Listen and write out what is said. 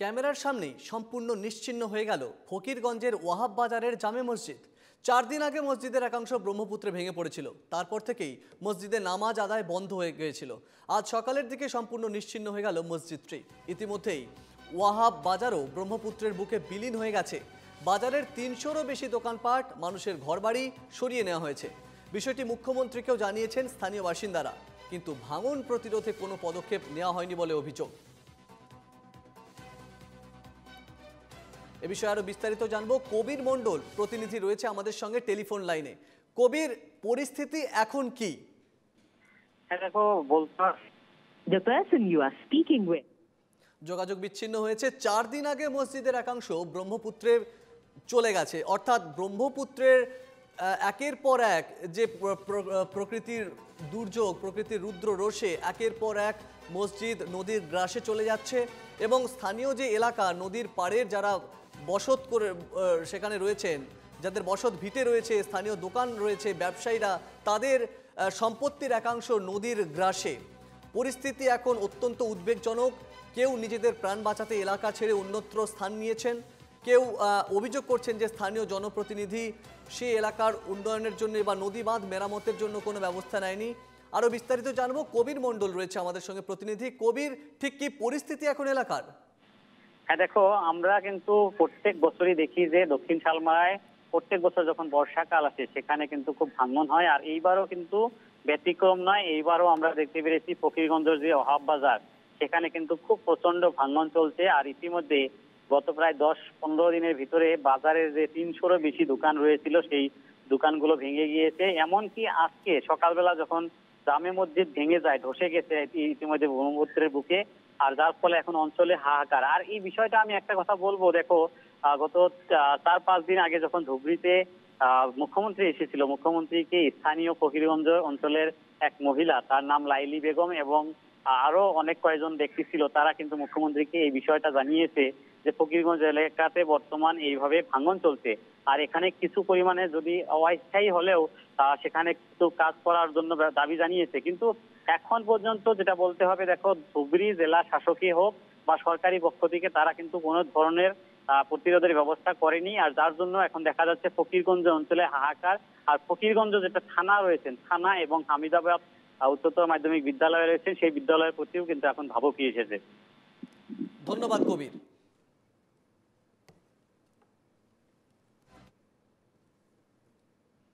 ক্যামেরার সামনেই সম্পূর্ণ নিশ্চিহ্ন হয়ে গেল ফকিরগঞ্জের ওয়াহাব বাজারের জামে মসজিদ। 4 দিন আগে মসজিদের একাংশ ব্রহ্মপুত্রে ভেঙে পড়েছিল। তারপর থেকেই মসজিদে নামাজ আদায় বন্ধ হয়ে গিয়েছিল। আজ সকালের দিকে সম্পূর্ণ নিশ্চিহ্ন হয়ে গেল মসজিদটি। ইতিমধ্যেই ওয়াহাব বাজারও ব্রহ্মপুত্রের বুকে বিলীন হয়ে গেছে। বাজারের 300-রও বেশি দোকানপাট, মানুষের ঘরবাড়ি সরিয়ে নেওয়া হয়েছে। বিষয়টি মুখ্যমন্ত্রীকেও জানিয়েছেন স্থানীয় বাসিন্দারা, কিন্তু ভাঙন প্রতিরোধে কোনো পদক্ষেপ নেওয়া হয়নি বলে অভিযোগ। এ বিষয়ে আরো বিস্তারিত জানবো। কবির মণ্ডল প্রতিনিধি রয়েছে আমাদের সঙ্গে টেলিফোন লাইনে। কবির, পরিস্থিতি এখন কি? দেখো, The person you are speaking with. যোগাযোগ বিচ্ছিন্ন হয়েছে। 4 দিন আগে মসজিদের একাংশ ব্রহ্মপুত্রে চলে গেছে, অর্থাৎ ব্রহ্মপুত্রের একের পর এক যে প্রকৃতির দুর্যোগ, প্রকৃতির রুদ্র রোষে একের পর এক মসজিদ নদীর গ্রাসে চলে যাচ্ছে এবং স্থানীয় যে এলাকা নদীর পাড়ের যারা বসত করে সেখানে রয়েছেন, যাদের বসত ভিটে রয়েছে, স্থানীয় দোকান রয়েছে, ব্যবসায়ীরা, তাদের সম্পত্তির একাংশ নদীর গ্রাসে। পরিস্থিতি এখন অত্যন্ত উদ্বেগজনক। কেউ নিজেদের প্রাণ বাঁচাতে এলাকা ছেড়ে অন্যত্র স্থান নিয়েছেন, কেউ অভিযোগ করছেন যে স্থানীয় জনপ্রতিনিধি সেই এলাকার উন্নয়নের জন্য বা নদী বাঁধ মেরামতের জন্য কোনো ব্যবস্থা নেয়নি। আরও বিস্তারিত জানবো। কবির মণ্ডল রয়েছে আমাদের সঙ্গে প্রতিনিধি। কবির, ঠিক কি পরিস্থিতি এখন এলাকার? দেখো, আমরা কিন্তু প্রত্যেক বছরই দেখি যে দক্ষিণ শালমারায় প্রত্যেক বছর যখন বর্ষাকাল আসে সেখানে কিন্তু খুব ভাঙন হয়, আর এইবারও কিন্তু ব্যতিক্রম নয়। এইবারও আমরা দেখতে পেরেছি ফকিরগঞ্জের যে ওয়াহাব বাজার সেখানে কিন্তু খুব প্রচন্ড ভাঙন চলছে। আর ইতিমধ্যে গত প্রায় 10-15 দিনের ভিতরে বাজারের যে 300-রও বেশি দোকান রয়েছিল সেই দোকানগুলো ভেঙে গিয়েছে। এমনকি আজকে সকালবেলা যখন জামে মসজিদ ভেঙে যায়, ধসে গেছে ইতিমধ্যে ব্রহ্মপুত্রের বুকে, আর যার ফলে এখন অঞ্চলে হাহাকার। আর এই বিষয়টা আমি একটা কথা বলবো, দেখো, গত 4-5 দিন আগে যখন ধুবড়ীতে মুখ্যমন্ত্রী এসেছিল, মুখ্যমন্ত্রীকে স্থানীয় ফকিরগঞ্জ অঞ্চলের এক মহিলা, তার নাম লাইলি বেগম, এবং আরো অনেক কয়েকজন ব্যক্তি ছিল, তারা কিন্তু মুখ্যমন্ত্রীকে এই বিষয়টা জানিয়েছে যে ফকিরগঞ্জ এলাকাতে বর্তমান এইভাবে ভাঙন চলছে, আর এখানে কিছু পরিমাণে যদি অস্থায়ী হলেও সেখানে কিছু কাজ করার জন্য দাবি জানিয়েছে। কিন্তু এখন পর্যন্ত যেটা বলতে হবে, দেখো, ধুবড়ী জেলা শাসকই হোক বা সরকারি পক্ষ থেকে তারা কিন্তু কোনো ধরনের প্রতিরোধের ব্যবস্থা করেনি, আর যার জন্য এখন দেখা যাচ্ছে ফকিরগঞ্জ অঞ্চলে হাহাকার। আর ফকিরগঞ্জ যেটা থানা রয়েছেন, থানা এবং হামিদাবাদ উচ্চতর মাধ্যমিক বিদ্যালয় রয়েছে, সেই বিদ্যালয়ের প্রতিও কিন্তু এখন ভাবুকি এসেছে। ধন্যবাদ কবির।